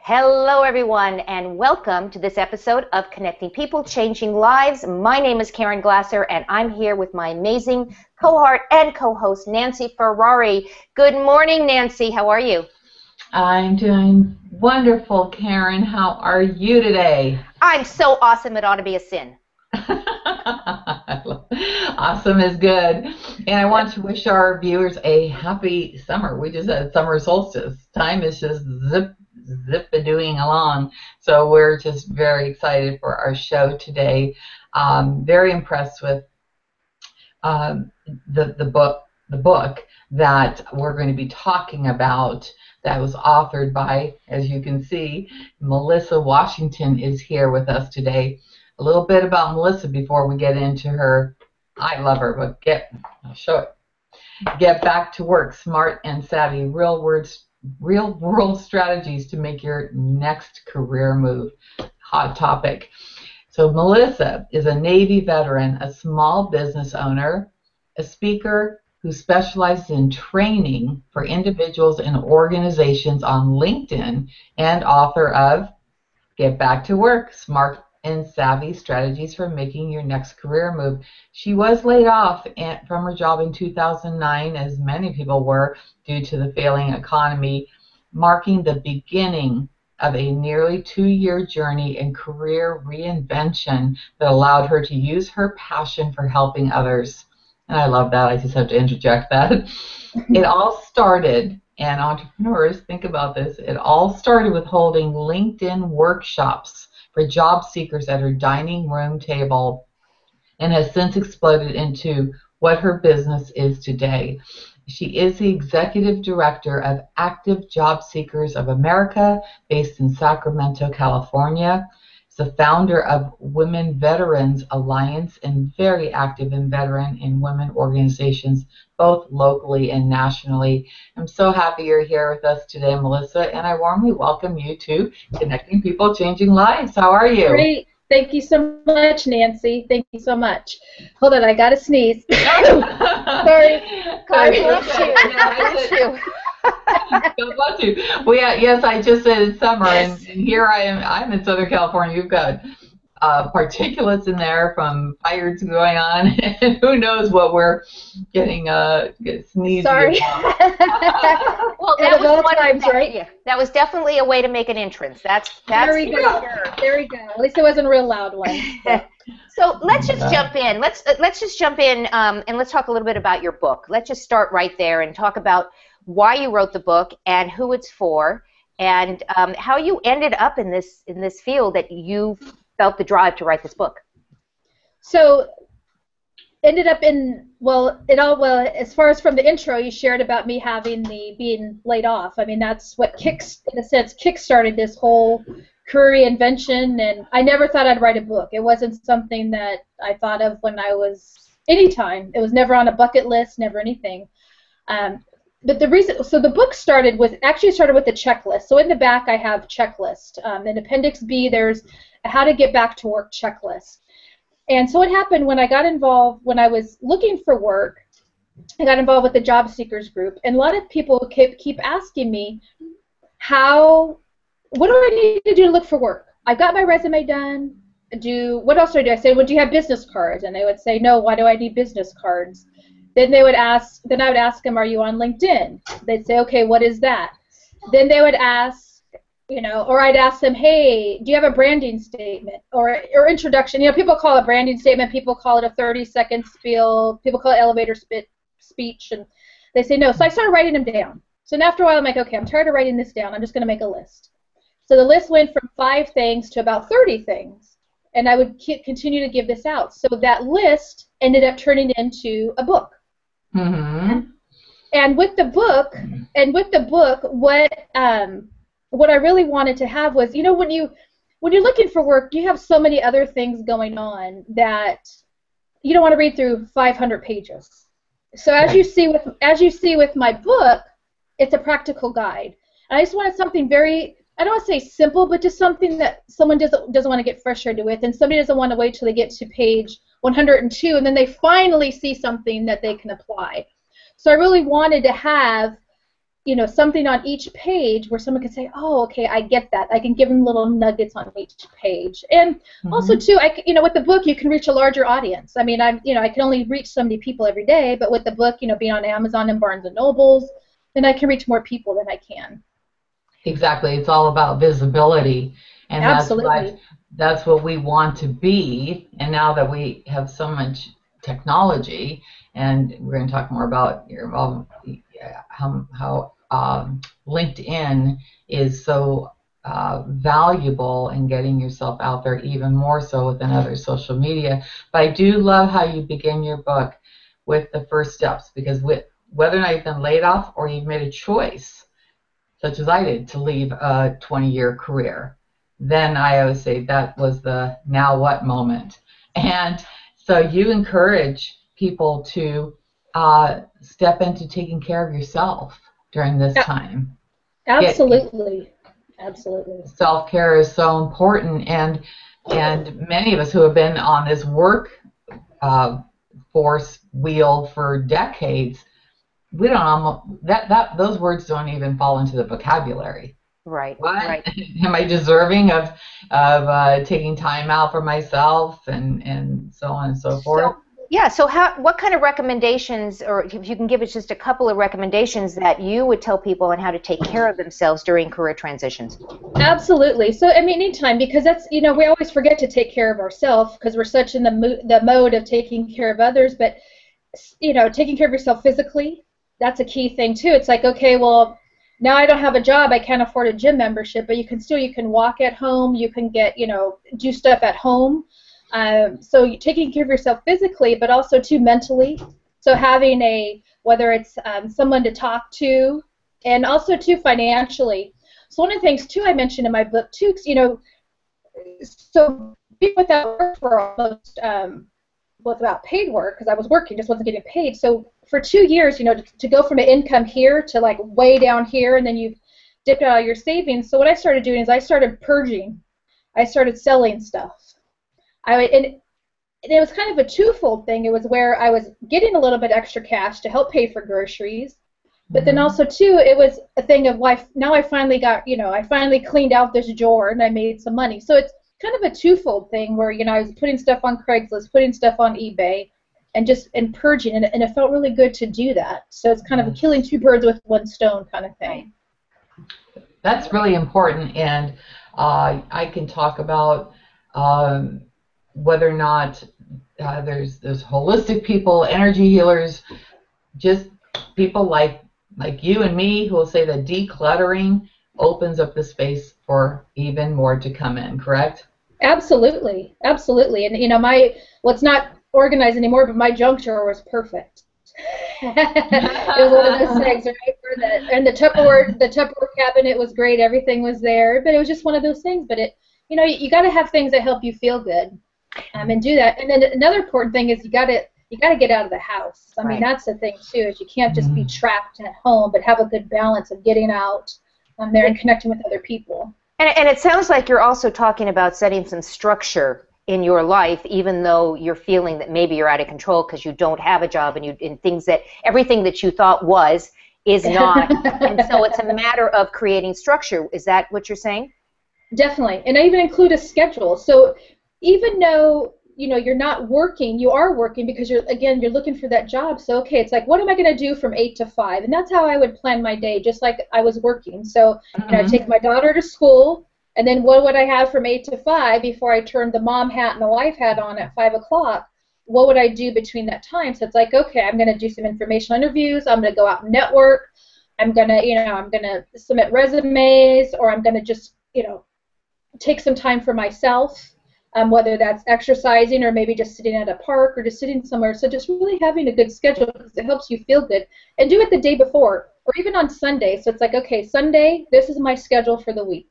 Hello, everyone, and welcome to this episode of Connecting People, Changing Lives. My name is Karen Glasser, and I'm here with my amazing cohort and co-host, Nancy Ferrari. Good morning, Nancy. How are you? I'm doing wonderful, Karen. How are you today? I'm so awesome, it ought to be a sin. Awesome is good. And I want to wish our viewers a happy summer. We just had summer solstice. Time is just zip-a-doing along. So we're just very excited for our show today. Very impressed with the book that we're going to be talking about that was authored by, as you can see, Melissa Washington is here with us today. A little bit about Melissa before we get into her. I love her, but I'll show it. Get back to work, smart and savvy, real world strategies to make your next career move. Hot topic. So Melissa is a Navy veteran, a small business owner, a speaker who specializes in training for individuals and organizations on LinkedIn, and author of Get Back to Work, Smart and Savvy Strategies for Making Your Next Career Move. She was laid off from her job in 2009, as many people were, due to the failing economy, marking the beginning of a nearly 2-year journey in career reinvention that allowed her to use her passion for helping others. And I love that. I just have to interject that. It all started, and entrepreneurs, think about this, it all started with holding LinkedIn workshops for job seekers at her dining room table, and has since exploded into what her business is today. She is the executive director of Active Job Seekers of America, based in Sacramento, California. She's the founder of Women Veterans Alliance, and very active in veteran and women organizations, both locally and nationally. I'm so happy you're here with us today, Melissa, and I warmly welcome you to Connecting People, Changing Lives. How are you? Great. Thank you so much, Nancy. Thank you so much. Hold on, I got to sneeze. Sorry. Bless you. God bless you. Well, yes, I just said it's summer, and here I am. I'm in Southern California. You've got particulates in there from fires going on, and who knows what we're getting sneezing. Sorry. Well, that was one times, right? Yeah, that was definitely a way to make an entrance. That's there we go. Sure. There we go. At least it wasn't a real loud one. So let's just jump in. Let's just jump in and let's talk a little bit about your book. Let's just start right there and talk about why you wrote the book and who it's for, and how you ended up in this field that you felt the drive to write this book. So ended up in as far as from the intro you shared about me being laid off. I mean, that's what kickstarted this whole career reinvention, and I never thought I'd write a book. It wasn't something that I thought of when I was anytime. It was never on a bucket list, never anything. But the book started with the checklist. So in the back I have checklist. In Appendix B there's a how to get back to work checklist. And so what happened when I got involved, when I was looking for work, I got involved with the job seekers group, and a lot of people keep asking me, what do I need to do to look for work? I've got my resume done. What else do I do? I said, well, do you have business cards? And they would say, no. Why do I need business cards? Then I would ask them, are you on LinkedIn? They'd say, okay, what is that? Then they would ask, or I'd ask them, hey, do you have a branding statement or introduction? People call it a branding statement, people call it a 30-second spiel, people call it elevator speech, and they say no. So I started writing them down. So after a while, I'm like, okay, I'm tired of writing this down. I'm just going to make a list. So the list went from 5 things to about 30 things, and I would continue to give this out. So that list ended up turning into a book. Mm-hmm. And with the book, what I really wanted to have was, when you're looking for work, you have so many other things going on that you don't want to read through 500 pages. So as you see with my book, it's a practical guide. And I just wanted something very, I don't want to say simple, but just something that someone doesn't want to get frustrated with, and somebody doesn't want to wait till they get to page 102 and then they finally see something that they can apply. So I really wanted to have something on each page where someone can say, oh, okay, I get that. I can give them little nuggets on each page. And also, too, with the book, you can reach a larger audience. I mean, I can only reach so many people every day, but with the book, being on Amazon and Barnes & Nobles, then I can reach more people than I can. Exactly. It's all about visibility. And Absolutely. that's what we want to be. And now that we have so much technology, and we're going to talk more about how LinkedIn is so valuable in getting yourself out there, even more so with other social media. But I do love how you begin your book with the first steps, because whether or not you've been laid off or you've made a choice, such as I did, to leave a 20-year career, then I always say that was the now what moment. And so you encourage people to step into taking care of yourself during this time. Absolutely. Absolutely. Self-care is so important, and many of us who have been on this work force wheel for decades, we don't those words don't even fall into the vocabulary. Right. What? Right. Am I deserving of taking time out for myself and so on and so forth? So what kind of recommendations, or if you can give us just a couple of recommendations that you would tell people on how to take care of themselves during career transitions? Absolutely. So, I mean, anytime, because that's, we always forget to take care of ourselves because we're such in the mode of taking care of others, but, taking care of yourself physically, that's a key thing, too. It's like, okay, well, now I don't have a job, I can't afford a gym membership, but you can walk at home, you can get, do stuff at home. So you're taking care of yourself physically, but also too mentally. So having whether it's someone to talk to, and also too financially. So one of the things too I mentioned in my book too, so being without work for almost without paid work, because I was working, just wasn't getting paid. So for 2 years, to go from an income here to like way down here, and then you've dipped out all your savings. So what I started doing is I started purging. I started selling stuff. And it was kind of a twofold thing. It was where I was getting a little bit extra cash to help pay for groceries, but then also too, it was a thing of now I finally got, I finally cleaned out this drawer and I made some money. So it's kind of a twofold thing where, I was putting stuff on Craigslist, putting stuff on eBay, and purging, and it felt really good to do that. So it's kind of killing two birds with one stone kind of thing. That's really important, and I can talk about whether or not there's holistic people, energy healers, just people like you and me who will say that decluttering opens up the space for even more to come in, correct? Absolutely, absolutely. And it's not organized anymore, but my junk drawer was perfect. It was one of those things, right? And the Tupperware cabinet was great. Everything was there, but it was just one of those things. But you got to have things that help you feel good, and do that. And then another important thing is you got to get out of the house. I mean, that's the thing too, is you can't just be trapped at home, but have a good balance of getting out there and connecting with other people. And it sounds like you're also talking about setting some structure in your life, even though you're feeling that maybe you're out of control because you don't have a job, and everything that you thought is not. And so it's a matter of creating structure. Is that what you're saying? Definitely. And I even include a schedule. So even though you're not working, you are working because you're looking for that job. So okay, it's like, what am I going to do from 8 to 5? And that's how I would plan my day, just like I was working. So I take my daughter to school, and then what would I have from 8 to 5 before I turned the mom hat and the wife hat on at 5 o'clock? What would I do between that time? So it's like, okay, I'm going to do some informational interviews. I'm going to go out and network. I'm going to submit resumes, or I'm going to just take some time for myself. Whether that's exercising or maybe just sitting at a park or just sitting somewhere. So just really having a good schedule, because it helps you feel good. And do it the day before or even on Sunday. So it's like, okay, Sunday, this is my schedule for the week.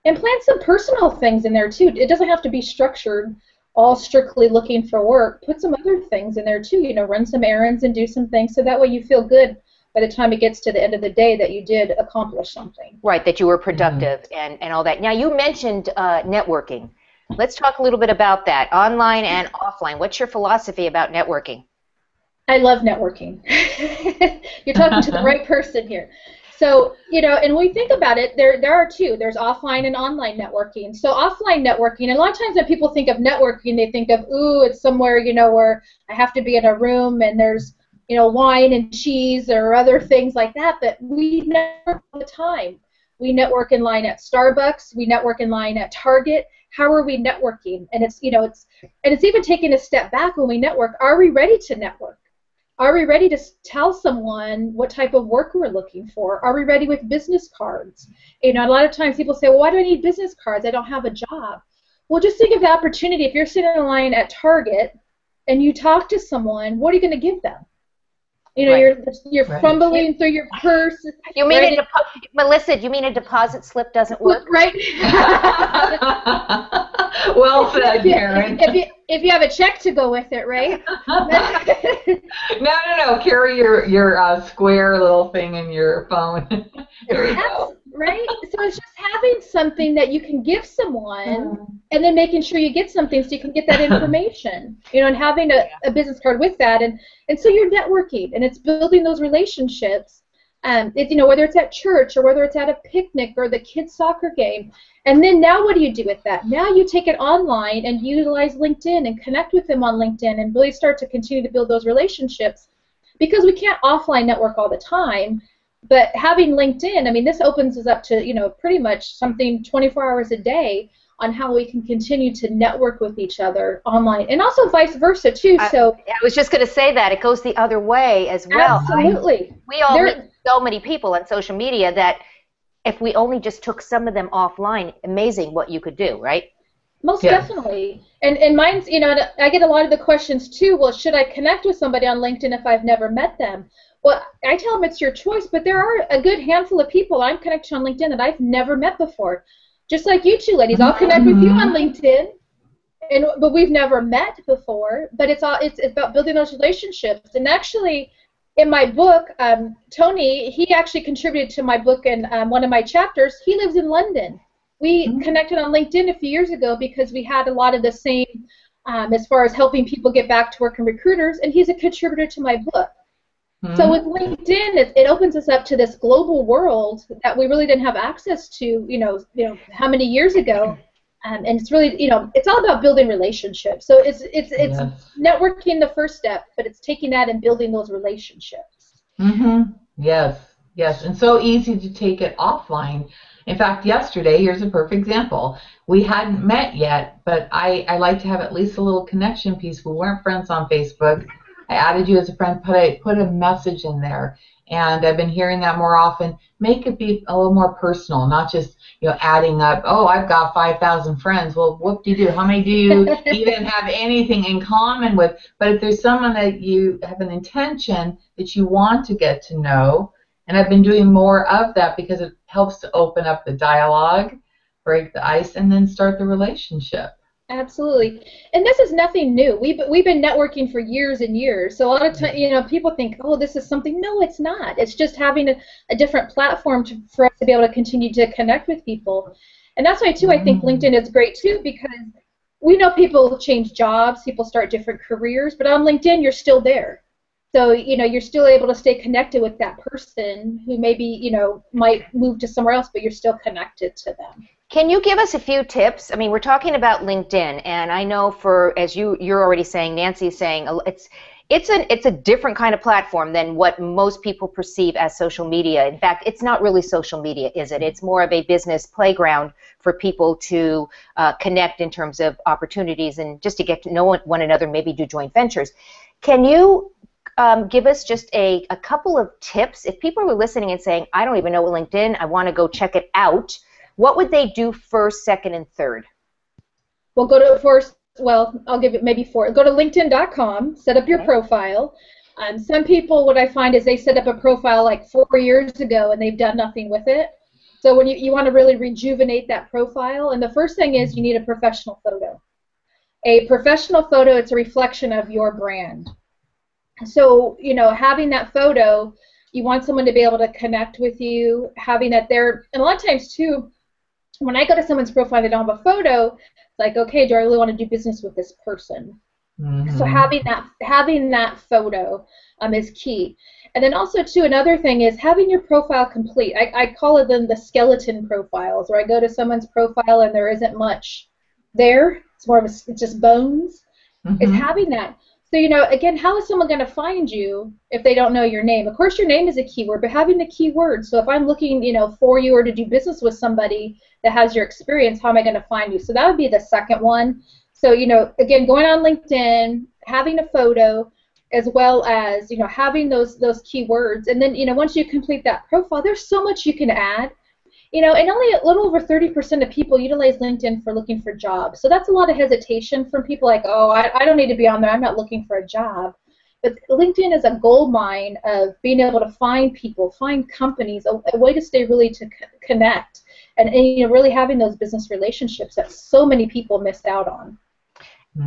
And plan some personal things in there too. It doesn't have to be structured, all strictly looking for work. Put some other things in there too. Run some errands and do some things, so that way you feel good by the time it gets to the end of the day that you did accomplish something. Right, that you were productive and all that. Now, you mentioned networking. Let's talk a little bit about that, online and offline. What's your philosophy about networking? I love networking. You're talking to the right person here. So, and when we think about it, there are two. There's offline and online networking. So offline networking, and a lot of times when people think of networking, they think of, ooh, it's somewhere, where I have to be in a room and there's, wine and cheese or other things like that. But we network all the time. We network in line at Starbucks. We network in line at Target. How are we networking? And it's even taking a step back when we network. Are we ready to network? Are we ready to tell someone what type of work we're looking for? Are we ready with business cards? A lot of times people say, well, why do I need business cards? I don't have a job. Well, just think of the opportunity. If you're sitting in line at Target and you talk to someone, what are you going to give them? Right. You're fumbling through your purse. You mean Melissa? You mean a deposit slip doesn't work? Right. Well said, Karen. If you have a check to go with it, right? No. Carry your square little thing in your phone. There you go. Right? So it's just having something that you can give someone and then making sure you get something so you can get that information, and having a business card with that. And so you're networking, and it's building those relationships, whether it's at church or whether it's at a picnic or the kids' soccer game. And then now what do you do with that? Now you take it online and utilize LinkedIn and connect with them on LinkedIn and really start to continue to build those relationships, because we can't offline network all the time. But having LinkedIn, this opens us up to, pretty much something 24 hours a day on how we can continue to network with each other online, and also vice versa too. So I was just going to say that it goes the other way as well. Absolutely. We all meet so many people on social media that if we only just took some of them offline, amazing what you could do, right? Most definitely. And mine's, I get a lot of the questions too, well, should I connect with somebody on LinkedIn if I've never met them? Well, I tell them it's your choice, but there are a good handful of people I'm connected on LinkedIn that I've never met before. Just like you two ladies, I'll connect with you on LinkedIn, but we've never met before. But it's about building those relationships. And actually, in my book, Tony, he actually contributed to my book in one of my chapters. He lives in London. We connected on LinkedIn a few years ago because we had a lot of the same as far as helping people get back to work and recruiters, and he's a contributor to my book. So with LinkedIn, it opens us up to this global world that we really didn't have access to, how many years ago, and it's really, it's all about building relationships. So it's networking the first step, but it's taking that and building those relationships. Yes, and so easy to take it offline. In fact, yesterday, here's a perfect example. We hadn't met yet, but I like to have at least a little connection piece. We weren't friends on Facebook. I added you as a friend, put a message in there, and I've been hearing that more often. Make it be a little more personal, not just adding up. Oh, I've got 5,000 friends. Well, whoop-de-doo. How many do you even have anything in common with? But if there's someone that you have an intention that you want to get to know, and I've been doing more of that because it helps to open up the dialogue, break the ice, and then start the relationship. Absolutely, and this is nothing new. We've been networking for years and years. So a lot of times, people think, oh, this is something. No, it's not. It's just having a different platform for us to be able to continue to connect with people, and that's why too. I think LinkedIn is great too, because we know people change jobs, people start different careers, but on LinkedIn you're still there. So you're still able to stay connected with that person who maybe might move to somewhere else, but you're still connected to them. Can you give us a few tips? I mean, we're talking about LinkedIn, and I know as you're already saying, Nancy's saying, it's a different kind of platform than what most people perceive as social media. In fact, it's not really social media, is it? It's more of a business playground for people to connect in terms of opportunities and just to get to know one another, maybe do joint ventures. Can you give us just a couple of tips? If people are listening and saying, I don't even know what LinkedIn, I want to go check it out, what would they do first, second, and third? Well, I'll give it maybe 4. Go to LinkedIn.com, set up your profile. Some people, what I find is they set up a profile like 4 years ago and they've done nothing with it. So when you want to really rejuvenate that profile, and the first thing is you need a professional photo. A professional photo, it's a reflection of your brand. So, having that photo, you want someone to be able to connect with you, having that there, and a lot of times too, when I go to someone's profile and they don't have a photo, it's like, okay, do I really want to do business with this person? So having that photo is key. And then also, too, another thing is having your profile complete. I call it then the skeleton profiles, where I go to someone's profile and there isn't much there. It's more of it's just bones. Is having that. So, again, how is someone going to find you if they don't know your name? Of course, your name is a keyword, but having the keyword. So if I'm looking, for you or to do business with somebody that has your experience, how am I going to find you? So that would be the second one. So, again, going on LinkedIn, having a photo, as well as, having those keywords. And then, once you complete that profile, there's so much you can add. And only a little over 30% of people utilize LinkedIn for looking for jobs. So that's a lot of hesitation from people like, oh, I don't need to be on there. I'm not looking for a job. But LinkedIn is a gold mine of being able to find people, find companies, a way to stay really to connect, and really having those business relationships that so many people miss out on.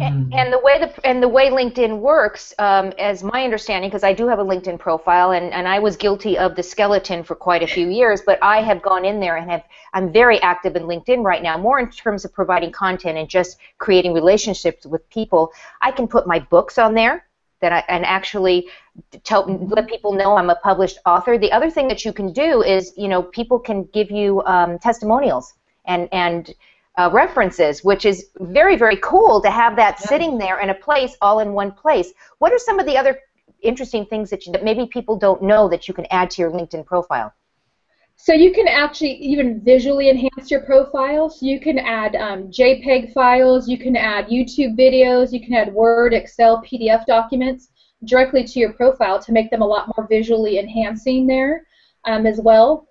And the way LinkedIn works, as my understanding, because I do have a LinkedIn profile, and I was guilty of the skeleton for quite a few years, but I have gone in there and I'm very active in LinkedIn right now, more in terms of providing content and just creating relationships with people. I can put my books on there and actually let people know I'm a published author. The other thing that you can do is, people can give you testimonials and references, which is very, very cool to have that sitting there in a place, all in one place. What are some of the other interesting things that maybe people don't know that you can add to your LinkedIn profile? So you can actually even visually enhance your profile. So you can add JPEG files, you can add YouTube videos, you can add Word, Excel, PDF documents directly to your profile to make them a lot more visually enhancing there as well.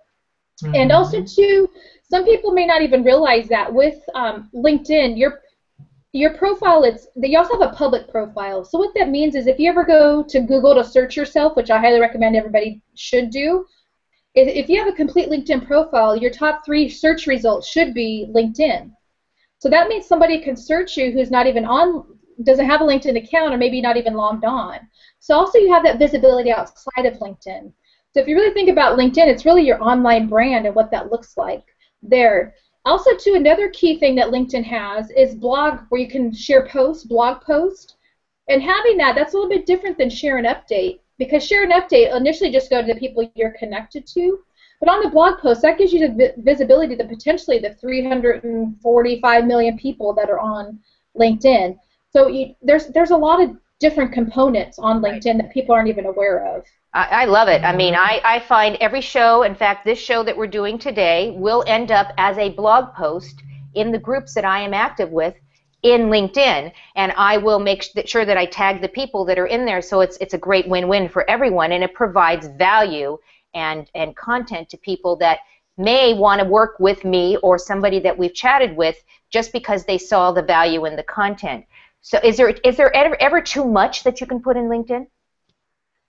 And also, too, some people may not even realize that with LinkedIn, your profile, you also have a public profile. So what that means is if you ever go to Google to search yourself, which I highly recommend everybody should do, if you have a complete LinkedIn profile, your top 3 search results should be LinkedIn. So that means somebody can search you who's not even doesn't have a LinkedIn account, or maybe not even logged on. So also you have that visibility outside of LinkedIn. So if you really think about LinkedIn, it's really your online brand and what that looks like there. Also, too, another key thing that LinkedIn has is blog, where you can share posts, blog posts. And having that's a little bit different than share an update, because share an update initially just go to the people you're connected to. But on the blog post, that gives you the visibility to potentially the 345 million people that are on LinkedIn. So there's a lot of different components on LinkedIn that people aren't even aware of. I love it. I mean, I find every show, in fact, this show that we're doing today will end up as a blog post in the groups that I am active with in LinkedIn, and I will make sure that I tag the people that are in there, so it's a great win-win for everyone, and it provides value and content to people that may want to work with me or somebody that we've chatted with just because they saw the value in the content. So is there ever too much that you can put in LinkedIn?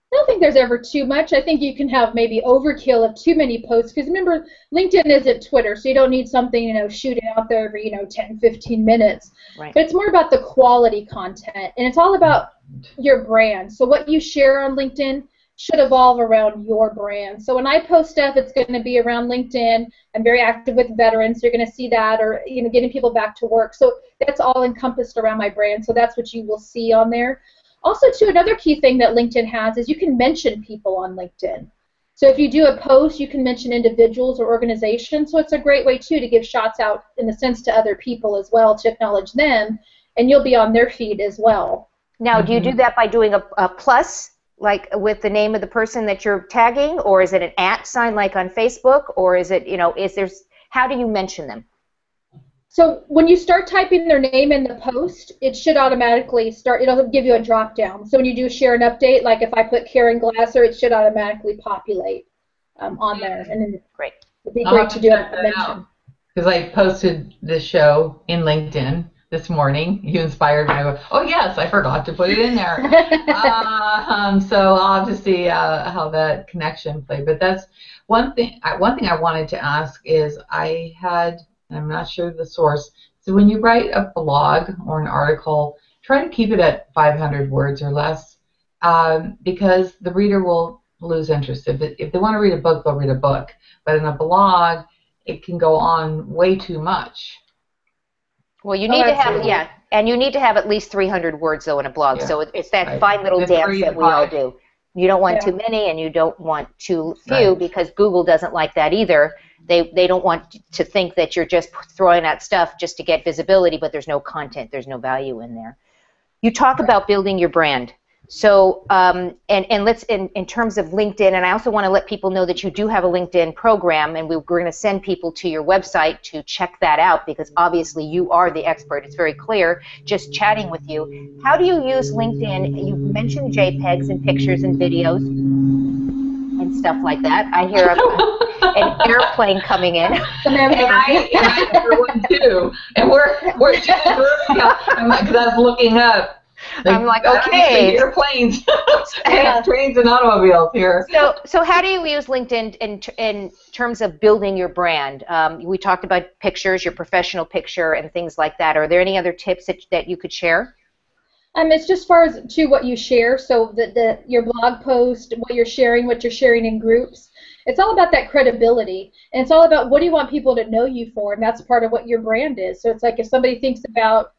I don't think there's ever too much. I think you can have maybe overkill of too many posts, because remember, LinkedIn isn't Twitter, so you don't need something, shooting out there every, 10, 15 minutes. Right. But it's more about the quality content, and it's all about your brand. So what you share on LinkedIn should evolve around your brand. So when I post stuff, it's going to be around LinkedIn. I'm very active with veterans, so you're going to see that, or getting people back to work. So that's all encompassed around my brand, so that's what you will see on there. Also, too, another key thing that LinkedIn has is you can mention people on LinkedIn. So if you do a post, you can mention individuals or organizations. So it's a great way, too, to give shots out, in a sense, to other people as well, to acknowledge them, and you'll be on their feed as well. Now, do you do that by doing a plus, like with the name of the person that you're tagging, or is it an @ sign like on Facebook, or is it, how do you mention them? So when you start typing their name in the post, it should automatically start, it'll give you a drop down. So when you do share an update, like if I put Karen Glasser, it should automatically populate on there. And then great. It'd be great to do a mention. Because I posted this show in LinkedIn this morning. You inspired me. I go, oh yes, I forgot to put it in there. So I'll have to see how that connection played. But that's one thing I wanted to ask is I'm not sure the source. So when you write a blog or an article, try to keep it at 500 words or less, because the reader will lose interest. If they want to read a book, they'll read a book. But in a blog, it can go on way too much. Well, you need to have, and you need to have at least 300 words, though, in a blog. So it's that fine little dance that we all do. You don't want too many, and you don't want too few, because Google doesn't like that either. They don't want to think that you're just throwing out stuff just to get visibility, but there's no content, there's no value in there. You talk about building your brand. So, and let's, in terms of LinkedIn, and I also want to let people know that you do have a LinkedIn program, and we're going to send people to your website to check that out, because obviously you are the expert. It's very clear just chatting with you. How do you use LinkedIn? You mentioned JPEGs and pictures and videos and stuff like that. I hear an airplane coming in. And I hear one too. And we're just because I was looking up. I'm like, okay. Airplanes, trains and automobiles here. So how do you use LinkedIn in terms of building your brand? We talked about pictures, your professional picture, and things like that. Are there any other tips that you could share? It's just as far as to what you share. So your blog post, what you're sharing in groups. It's all about that credibility, and it's all about what do you want people to know you for, and that's part of what your brand is. So it's like if somebody thinks about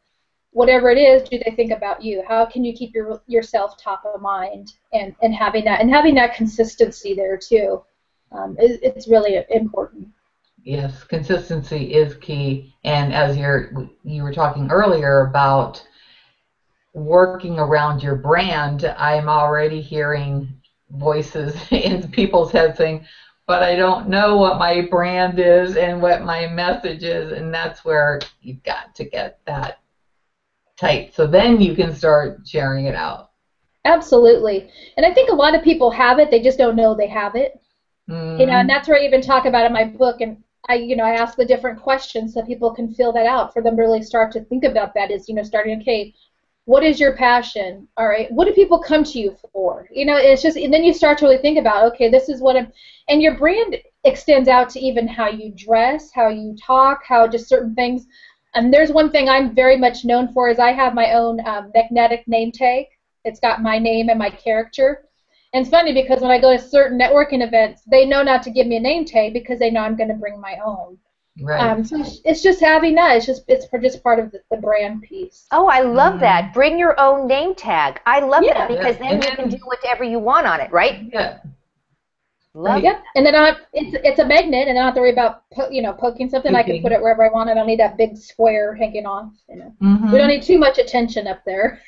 whatever it is, do they think about you? How can you keep yourself top of mind, and having that consistency there too? It's really important. Yes, consistency is key. And as you were talking earlier about working around your brand, I'm already hearing voices in people's heads saying, but I don't know what my brand is and what my message is, and that's where you've got to get that tight, so then you can start sharing it out. Absolutely. And I think a lot of people have it, they just don't know they have it. And that's where I even talk about in my book, and I ask the different questions so people can fill that out for them to really start to think about that. Is starting, okay, what is your passion? All right, what do people come to you for? It's just, and then you start to really think about, okay, this is what and your brand extends out to even how you dress, how you talk, how just certain things. And there's one thing I'm very much known for is I have my own magnetic name tag. It's got my name and my character. And it's funny because when I go to certain networking events, they know not to give me a name tag because they know I'm going to bring my own. Right. So it's just having that. It's just part of the brand piece. Oh, I love that. Bring your own name tag. I love that because then you can do whatever you want on it, right? Yeah. Love. Yep. And then it's a magnet, and I don't have to worry about poking something. I can put it wherever I want. I don't need that big square hanging off. We don't need too much attention up there.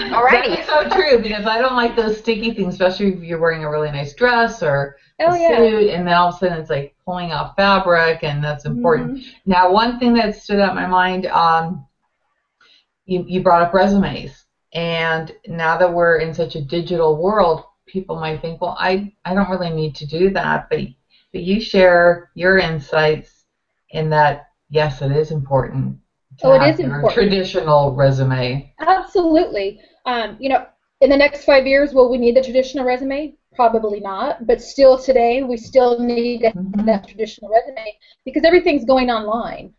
Alrighty. That's so true, because I don't like those sticky things, especially if you're wearing a really nice dress or a suit, and then all of a sudden it's like pulling off fabric, and that's important. Now, one thing that stood out in my mind, you brought up resumes. And now that we're in such a digital world, people might think, well, I don't really need to do that. But you share your insights in that, yes, it is important to have your traditional resume. Absolutely. In the next 5 years, will we need the traditional resume? Probably not. But still today, we still need to have that traditional resume because everything's going online.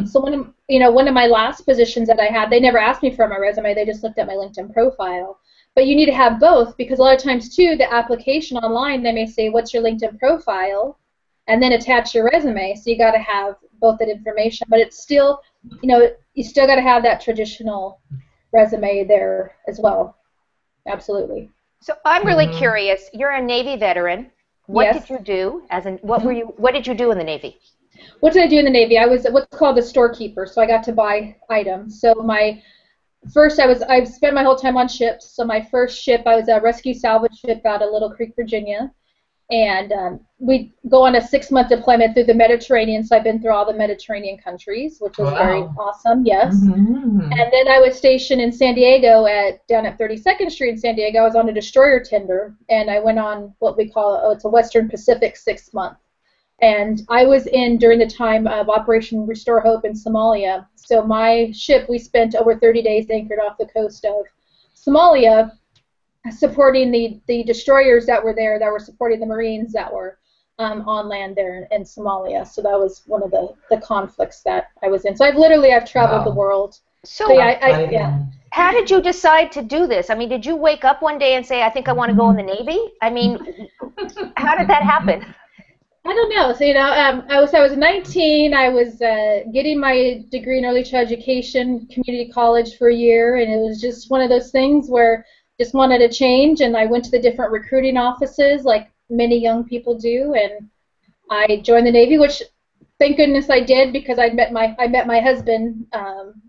So one of my last positions that I had, they never asked me for my resume. They just looked at my LinkedIn profile. But you need to have both because a lot of times, too, the application online, they may say, what's your LinkedIn profile? And then attach your resume. So you got to have both that information. But it's still, you still got to have that traditional resume there as well. Absolutely. So I'm really curious. You're a Navy veteran. What did you do? What did you do in the Navy? What did I do in the Navy? I was what's called a storekeeper, so I got to buy items. So I spent my whole time on ships. So my first ship, I was a rescue salvage ship out of Little Creek, Virginia, and we go on a 6-month deployment through the Mediterranean. So I've been through all the Mediterranean countries, which was very awesome. Yes. And then I was stationed in San Diego down at 32nd Street in San Diego. I was on a destroyer tender, and I went on what we call it's a Western Pacific 6-month. And I was in during the time of Operation Restore Hope in Somalia. So my ship, we spent over 30 days anchored off the coast of Somalia, supporting the destroyers that were there, that were supporting the Marines that were on land there in Somalia. So that was one of the conflicts that I was in. So I've traveled the world. So how did you decide to do this? I mean, did you wake up one day and say, I think I want to go in the Navy? I mean, how did that happen? I don't know. So, I was 19. I was getting my degree in early child education, community college for a year, and it was just one of those things where just wanted to change. And I went to the different recruiting offices, like many young people do, and I joined the Navy, which thank goodness I did because I met my husband,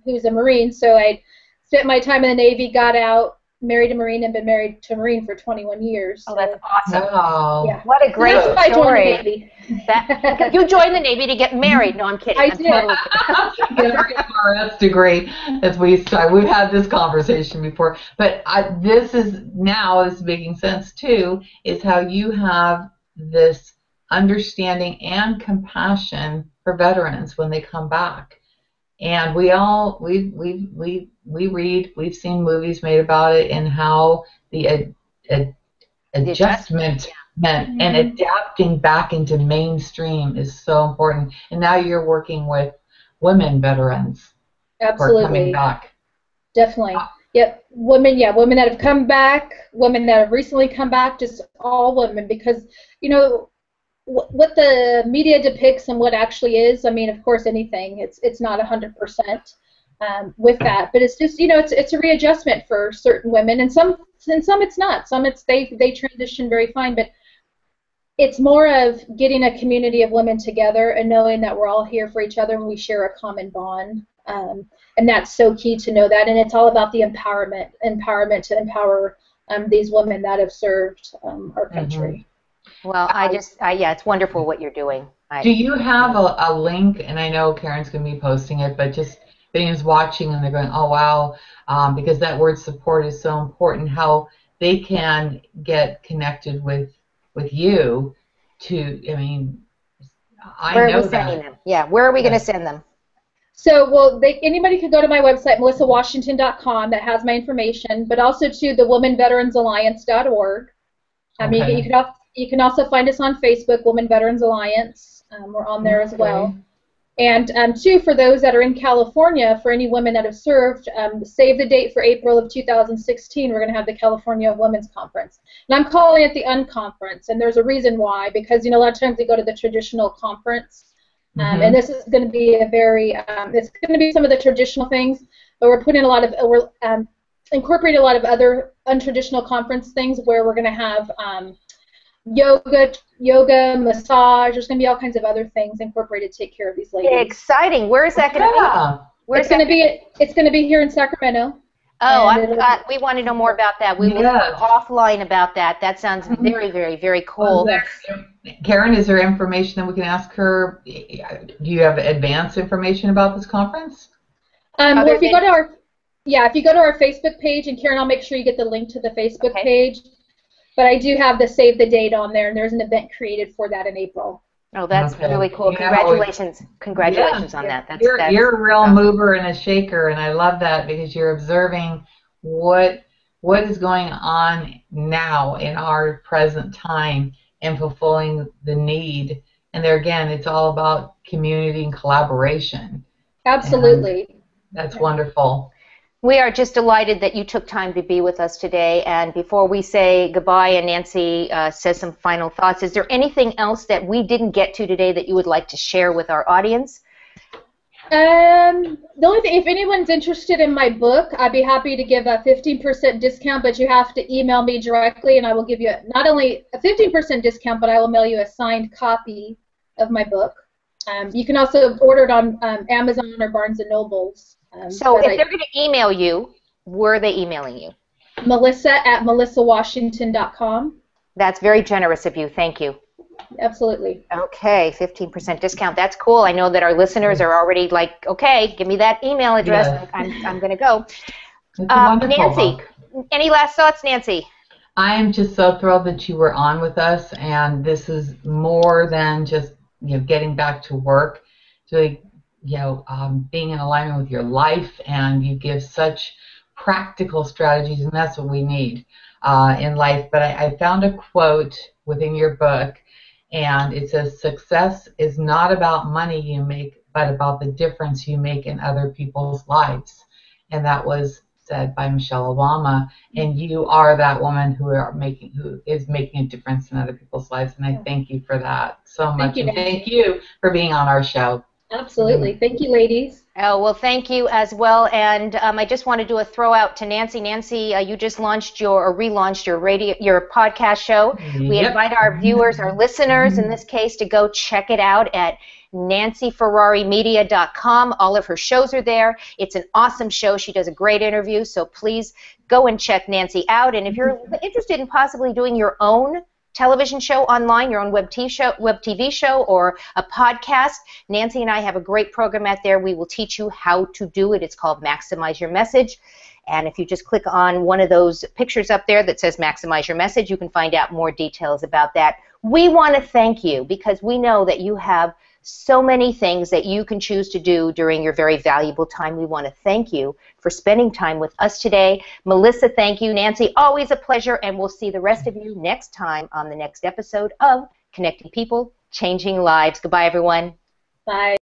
who's a Marine. So I spent my time in the Navy, got out, married a Marine, and been married to a Marine for 21 years. Oh, that's awesome. Wow. Yeah. What a great So that's why story. I joined the Navy. You joined the Navy to get married. No, I'm kidding. I I'm did. totally kidding. Get our MRS degree, as we've had this conversation before. But this is making sense too, is how you have this understanding and compassion for veterans when they come back. And we read, we've seen movies made about it, and how the adjustment meant and adapting back into mainstream is so important. And now you're working with women veterans who are coming back. Definitely. Yep. Women that have come back, women that have recently come back, just all women, because what the media depicts and what actually is, I mean, of course, anything, it's not 100% with that, but it's just, it's a readjustment for certain women, and some it's not. Some they transition very fine, but it's more of getting a community of women together and knowing that we're all here for each other and we share a common bond, and that's so key to know that, and it's all about the empowerment to empower these women that have served our country. Well, yeah, it's wonderful what you're doing. Do you have a link? And I know Karen's going to be posting it, but just being watching and they're going, oh, wow, because that word support is so important, how they can get connected with you to, I mean, where are we sending them? Yeah, where are we going to send them? So, anybody could go to my website, melissawashington.com, that has my information, but also to the womenveteransalliance.org. You can also find us on Facebook, Women Veterans Alliance. We're on there as well. And two, for those that are in California, for any women that have served, save the date for April of 2016. We're going to have the California Women's Conference. And I'm calling it the Unconference, and there's a reason why, because a lot of times we go to the traditional conference, and this is going to be it's going to be some of the traditional things, but we're putting incorporating a lot of other untraditional conference things where we're going to have yoga, massage. There's going to be all kinds of other things incorporated to take care of these ladies. Exciting. Where is that going to be? It's going to be here in Sacramento. Oh, we want to know more about that. We will talk offline about that. That sounds very, very, very cool. Karen, is there information that we can ask her? Do you have advanced information about this conference? Well, if you go to our Facebook page, and Karen, I'll make sure you get the link to the Facebook page. But I do have the save the date on there, and there's an event created for that in April. Oh, that's really cool. Congratulations. Congratulations on that. You're a real awesome mover and a shaker, and I love that because you're observing what is going on now in our present time and fulfilling the need. And there again, it's all about community and collaboration. Absolutely. And that's wonderful. We are just delighted that you took time to be with us today. And before we say goodbye and Nancy says some final thoughts, is there anything else that we didn't get to today that you would like to share with our audience? The only thing, if anyone's interested in my book, I'd be happy to give a 15% discount, but you have to email me directly, and I will give you not only a 15% discount, but I will mail you a signed copy of my book. You can also order it on Amazon or Barnes & Noble's. So if they're going to email you, where are they emailing you? Melissa@melissawashington.com. That's very generous of you. Thank you. Absolutely. Okay, 15% discount. That's cool. I know that our listeners are already like, okay, give me that email address. Yes. I'm going to go. Nancy, any last thoughts, Nancy? I am just so thrilled that you were on with us, and this is more than just getting back to work. It's really being in alignment with your life, and you give such practical strategies, and that's what we need in life. But I found a quote within your book, and it says, "Success is not about money you make, but about the difference you make in other people's lives." And that was said by Michelle Obama, and you are that woman who is making a difference in other people's lives, and I thank you for that so much. Thank you, and thank you for being on our show. Absolutely. Thank you, ladies. Oh, well, thank you as well. And I just want to do a throw out to Nancy. Nancy, you just launched relaunched your podcast show. We invite our viewers, our listeners in this case, to go check it out at nancyferrarimedia.com. All of her shows are there. It's an awesome show. She does a great interview. So please go and check Nancy out. And if you're interested in possibly doing your own television show online, your own web TV show, or a podcast, Nancy and I have a great program out there. We will teach you how to do it. It's called Maximize Your Message. And if you just click on one of those pictures up there that says Maximize Your Message, you can find out more details about that. We want to thank you because we know that you have so many things that you can choose to do during your very valuable time. We want to thank you for spending time with us today. Melissa, thank you. Nancy, always a pleasure, and we'll see the rest of you next time on the next episode of Connecting People, Changing Lives. Goodbye, everyone. Bye.